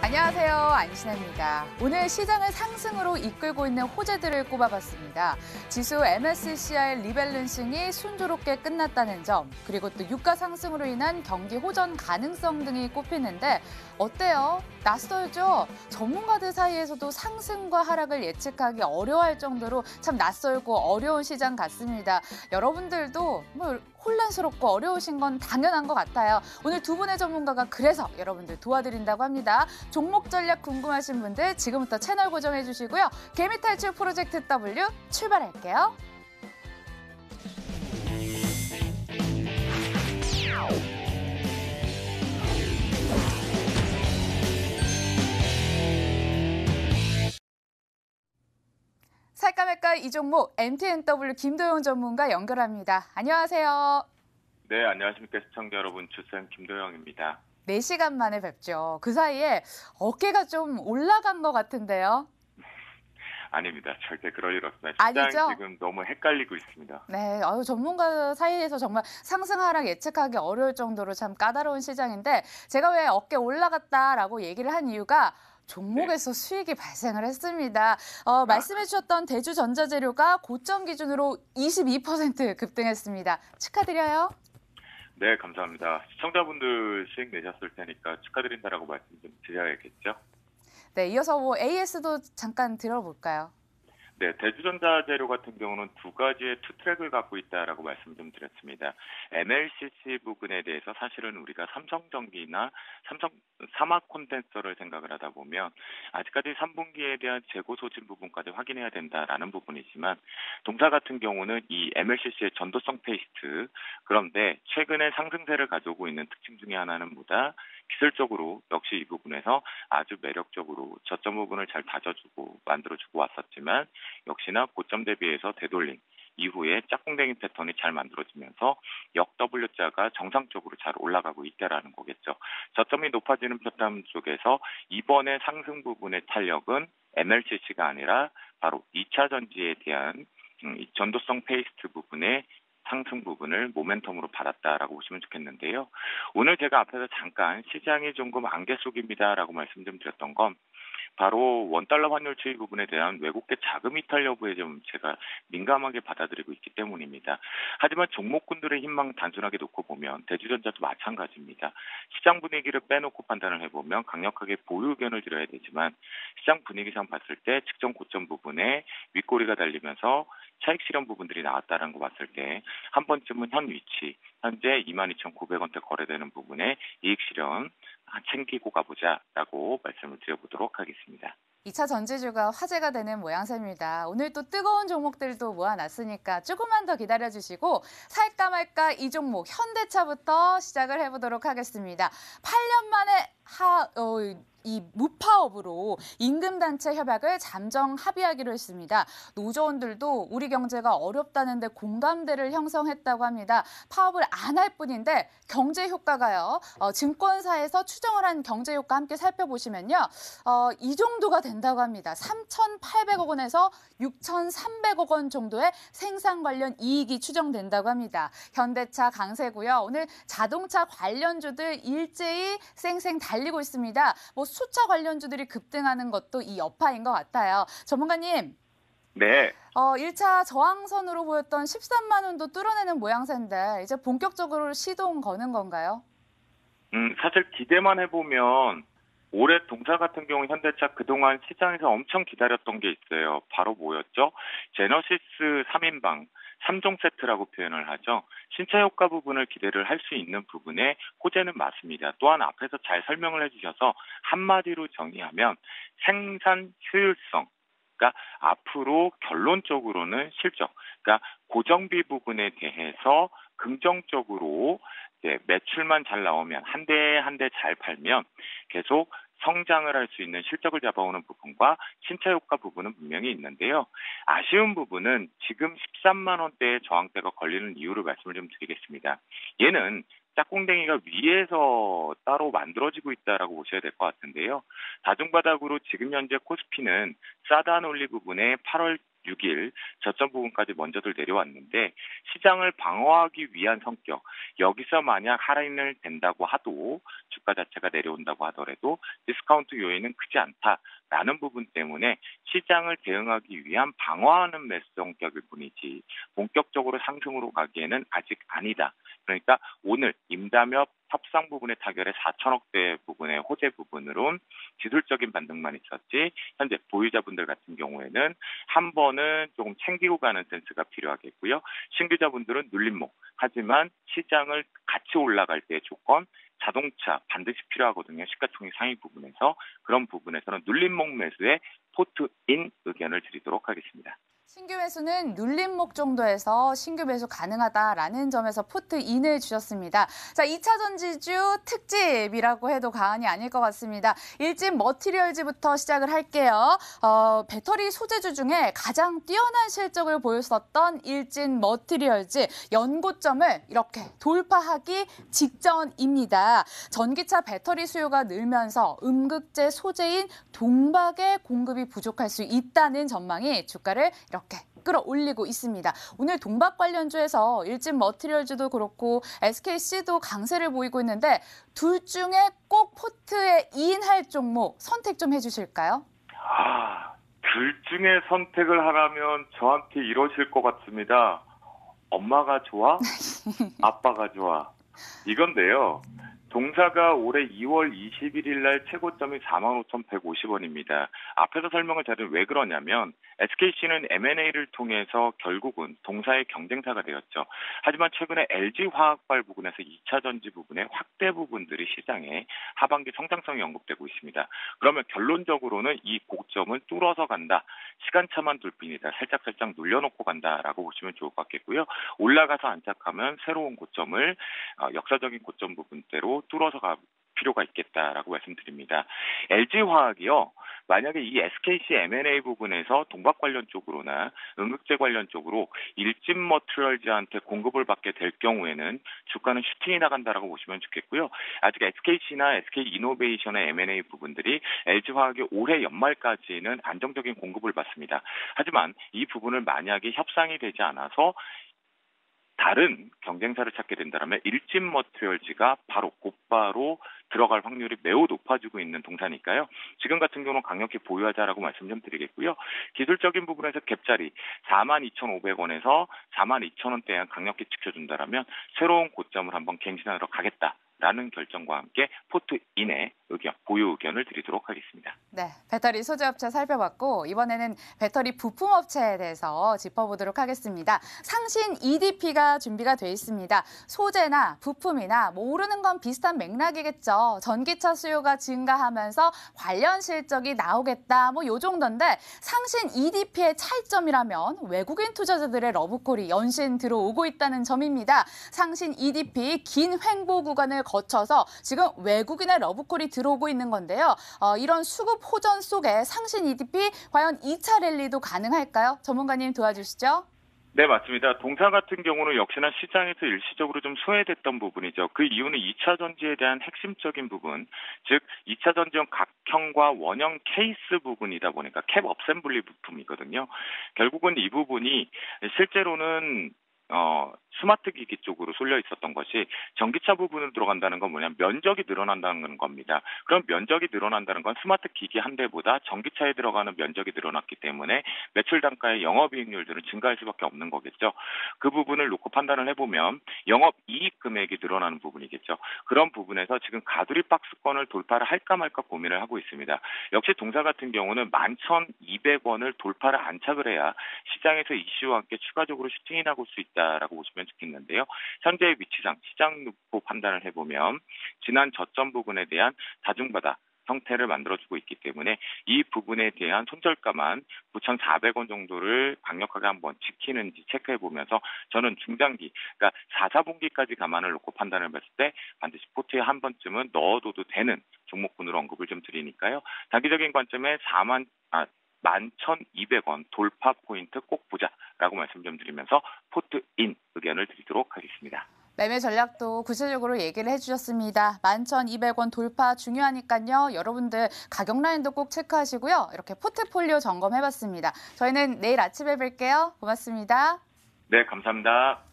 안녕하세요. 안신혜입니다. 오늘 시장을 상승으로 이끌고 있는 호재들을 꼽아봤습니다. 지수 MSCI 리밸런싱이 순조롭게 끝났다는 점, 그리고 또 유가 상승으로 인한 경기 호전 가능성 등이 꼽히는데 어때요? 낯설죠? 전문가들 사이에서도 상승과 하락을 예측하기 어려워할 정도로 참 낯설고 어려운 시장 같습니다. 여러분들도 혼란스럽고 어려우신 건 당연한 것 같아요. 오늘 두 분의 전문가가 그래서 여러분들 도와드린다고 합니다. 종목 전략 궁금하신 분들 지금부터 채널 고정해 주시고요. 개미 탈출 프로젝트 W 출발할게요. 살까 말까 이 종목 MTNW 김도영 전문가 연결합니다. 안녕하세요. 네, 안녕하십니까 시청자 여러분. 주쌤 김도영입니다. 4시간 만에 뵙죠. 그 사이에 어깨가 좀 올라간 것 같은데요. 아닙니다. 절대 그럴 일 없습니다. 시장이 아니죠? 지금 너무 헷갈리고 있습니다. 네, 전문가 사이에서 정말 상승 하락 예측하기 어려울 정도로 참 까다로운 시장인데 제가 왜 어깨 올라갔다라고 얘기를 한 이유가 종목에서 수익이 발생을 했습니다. 말씀해 주셨던 대주전자재료가 고점 기준으로 22% 급등했습니다. 축하드려요. 네, 감사합니다. 시청자분들 수익 내셨을 테니까 축하드린다라고 말씀 좀 드려야겠죠? 네, 이어서 AS도 잠깐 들어볼까요? 네, 대주전자재료 같은 경우는 두 가지의 투 트랙을 갖고 있다라고 말씀 좀 드렸습니다. MLCC 부분에 대해서 사실은 우리가 삼성전기나 삼성 사막 콘덴서를 생각을 하다 보면 아직까지 3분기에 대한 재고 소진 부분까지 확인해야 된다라는 부분이지만 동사 같은 경우는 이 MLCC의 전도성 페이스트, 그런데 최근에 상승세를 가져오고 있는 특징 중에 하나는 뭐다? 기술적으로 역시 이 부분에서 아주 매력적으로 저점 부분을 잘 다져주고 만들어주고 왔었지만 역시나 고점 대비해서 되돌림 이후에 짝꿍댕이 패턴이 잘 만들어지면서 역 W자가 정상적으로 잘 올라가고 있다라는 거겠죠. 저점이 높아지는 패턴 속에서 이번에 상승 부분의 탄력은 MLCC가 아니라 바로 2차 전지에 대한 전도성 페이스트 부분의 상승 부분을 모멘텀으로 받았다라고 보시면 좋겠는데요. 오늘 제가 앞에서 잠깐 시장이 조금 안개 속입니다라고 말씀 좀 드렸던 건 바로 원달러 환율 추이 부분에 대한 외국계 자금 이탈 여부에 좀 제가 민감하게 받아들이고 있기 때문입니다. 하지만 종목군들의 희망 단순하게 놓고 보면 대주전자도 마찬가지입니다. 시장 분위기를 빼놓고 판단을 해보면 강력하게 보유 의견을 드려야 되지만 시장 분위기상 봤을 때 직전 고점 부분에 윗꼬리가 달리면서 차익 실현 부분들이 나왔다는 거 봤을 때 한 번쯤은 현 위치, 현재 22,900원대 거래되는 부분에 이익 실현 챙기고 가보자라고 말씀을 드려보도록 하겠습니다. 2차 전지주가 화제가 되는 모양새입니다. 오늘 또 뜨거운 종목들도 모아놨으니까 조금만 더 기다려주시고 살까 말까 이 종목 현대차부터 시작을 해보도록 하겠습니다. 8년 만에 이 무파업으로 임금단체 협약을 잠정 합의하기로 했습니다. 노조원들도 우리 경제가 어렵다는데 공감대를 형성했다고 합니다. 파업을 안 할 뿐인데 경제 효과가요. 증권사에서 추정을 한 경제 효과 함께 살펴보시면요. 이 정도가 된다고 합니다. 3,800억 원에서 6,300억 원 정도의 생산 관련 이익이 추정된다고 합니다. 현대차 강세고요. 오늘 자동차 관련주들 일제히 쌩쌩 달리고 있습니다. 수차 관련주들이 급등하는 것도 이 여파인 것 같아요. 전문가님. 네. 1차 저항선으로 보였던 13만 원도 뚫어내는 모양새인데 이제 본격적으로 시동 거는 건가요? 사실 기대만 해보면 올해 동사 같은 경우 현대차 그동안 시장에서 엄청 기다렸던 게 있어요. 바로 뭐였죠? 제너시스 3인방. 3종 세트라고 표현을 하죠. 신차 효과 부분을 기대를 할 수 있는 부분에 호재는 맞습니다. 또한 앞에서 잘 설명을 해주셔서 한마디로 정의하면 생산 효율성, 그러니까 앞으로 결론적으로는 실적, 그러니까 고정비 부분에 대해서 긍정적으로 매출만 잘 나오면 한 대 한 대 잘 팔면 계속 성장을 할 수 있는 실적을 잡아오는 부분과 신차 효과 부분은 분명히 있는데요. 아쉬운 부분은 지금 13만 원대의 저항대가 걸리는 이유를 말씀을 좀 드리겠습니다. 얘는 짝꿍댕이가 위에서 따로 만들어지고 있다라고 보셔야 될 것 같은데요. 다중바닥으로 지금 현재 코스피는 사단 올리 부분에 8월 6일 저점 부분까지 먼저들 내려왔는데 시장을 방어하기 위한 성격, 여기서 만약 할인을 된다고 하도 주가 자체가 내려온다고 하더라도 디스카운트 요인은 크지 않다라는 부분 때문에 시장을 대응하기 위한 방어하는 매수 성격일 뿐이지 본격적으로 상승으로 가기에는 아직 아니다. 그러니까 오늘 임담협 협상 부분의 타결에 4천억대 부분의 호재 부분으론 기술적인 반등만 있었지 현재 보유자분들 같은 경우에는 한 번은 조금 챙기고 가는 센스가 필요하겠고요. 신규자분들은 눌림목. 하지만 시장을 같이 올라갈 때의 조건 자동차 반드시 필요하거든요. 시가총액 상위 부분에서 그런 부분에서는 눌림목 매수에 포트인 의견을 드리도록 하겠습니다. 신규 매수는 눌림목 정도에서 신규 매수 가능하다라는 점에서 포트인을 주셨습니다. 자, 2차 전지주 특집이라고 해도 과언이 아닐 것 같습니다. 일진 머티리얼즈부터 시작을 할게요. 배터리 소재주 중에 가장 뛰어난 실적을 보였었던 일진 머티리얼즈 연고점을 이렇게 돌파하기 직전입니다. 전기차 배터리 수요가 늘면서 음극재 소재인 동박의 공급이 부족할 수 있다는 전망이 주가를 이렇게 끌어올리고 있습니다. 오늘 동박 관련주에서 일진 머티리얼즈도 그렇고 SKC도 강세를 보이고 있는데 둘 중에 꼭 포트에 이인할 종목 선택 좀 해주실까요? 둘 중에 선택을 하라면 저한테 이러실 것 같습니다. 엄마가 좋아? 아빠가 좋아? 이건데요. 동사가 올해 2월 21일 날 최고점이 45,150원입니다. 앞에서 설명을 잘은 왜 그러냐면 SKC는 M&A를 통해서 결국은 동사의 경쟁사가 되었죠. 하지만 최근에 LG화학발 부분에서 2차 전지 부분의 확대 부분들이 시장에 하반기 성장성이 언급되고 있습니다. 그러면 결론적으로는 이 고점을 뚫어서 간다. 시간차만 둘 뿐이다. 살짝 눌려놓고 간다라고 보시면 좋을 것 같겠고요. 올라가서 안착하면 새로운 고점을 역사적인 고점 부분대로 뚫어서 갈 필요가 있겠다라고 말씀드립니다. LG화학이요. 만약에 이 SKC M&A 부분에서 동박 관련 쪽으로나 응급제 관련 쪽으로 일진 머티리얼즈한테 공급을 받게 될 경우에는 주가는 슈팅이 나간다라고 보시면 좋겠고요. 아직 SKC나 SK이노베이션의 M&A 부분들이 LG화학이 올해 연말까지는 안정적인 공급을 받습니다. 하지만 이 부분을 만약에 협상이 되지 않아서 다른 경쟁사를 찾게 된다면 일진 머티리얼즈가 곧바로 들어갈 확률이 매우 높아지고 있는 동사니까요. 지금 같은 경우는 강력히 보유하자라고 말씀 좀 드리겠고요. 기술적인 부분에서 갭자리 42,500원에서 42,000원대에 강력히 지켜준다면 새로운 고점을 한번 갱신하러 가겠다라는 결정과 함께 포트인의 의견, 보유 의견을 드리도록 하겠습니다. 네, 배터리 소재업체 살펴봤고 이번에는 배터리 부품업체에 대해서 짚어보도록 하겠습니다. 상신 EDP가 준비가 돼 있습니다. 소재나 부품이나 오르는 건 비슷한 맥락이겠죠. 전기차 수요가 증가하면서 관련 실적이 나오겠다 요 정도인데 상신 EDP의 차이점이라면 외국인 투자자들의 러브콜이 연신 들어오고 있다는 점입니다. 상신 EDP 긴 횡보 구간을 거쳐서 지금 외국인의 러브콜이 들어오고 있는 건데요. 이런 수급 호전 속에 상신 EDP 과연 2차 랠리도 가능할까요? 전문가님 도와주시죠. 네, 맞습니다. 동사 같은 경우는 역시나 시장에서 일시적으로 좀 소외됐던 부분이죠. 그 이유는 2차 전지에 대한 핵심적인 부분, 즉 2차 전지용 각형과 원형 케이스 부분이다 보니까 캡 업셈블리 부품이거든요. 결국은 이 부분이 실제로는 스마트 기기 쪽으로 쏠려 있었던 것이 전기차 부분으로 들어간다는 건 뭐냐면 면적이 늘어난다는 겁니다. 그럼 면적이 늘어난다는 건 스마트 기기 한 대보다 전기차에 들어가는 면적이 늘어났기 때문에 매출 단가의 영업이익률들은 증가할 수밖에 없는 거겠죠. 그 부분을 놓고 판단을 해보면 영업이익 금액이 늘어나는 부분이겠죠. 그런 부분에서 지금 가두리 박스권을 돌파를 할까 말까 고민을 하고 있습니다. 역시 동사 같은 경우는 11,200원을 돌파를 안착을 해야 시장에서 이슈와 함께 추가적으로 슈팅이 나올 수 있다라고 보시면 좋겠는데요. 현재의 위치상 시장 놓고 판단을 해보면 지난 저점 부분에 대한 다중바닥 형태를 만들어주고 있기 때문에 이 부분에 대한 손절가만 9,400원 정도를 강력하게 한번 지키는지 체크해보면서 저는 중장기, 그러니까 4, 4분기까지 감안을 놓고 판단을 했을 때 반드시 포트에 한 번쯤은 넣어둬도 되는 종목군으로 언급을 좀 드리니까요. 단기적인 관점에 11,200원 돌파 포인트 꼭 보자라고 말씀 좀 드리면서 포트인 의견을 드리도록 하겠습니다. 매매 전략도 구체적으로 얘기를 해주셨습니다. 11,200원 돌파 중요하니까요. 여러분들 가격 라인도 꼭 체크하시고요. 이렇게 포트폴리오 점검해봤습니다. 저희는 내일 아침에 뵐게요. 고맙습니다. 네, 감사합니다.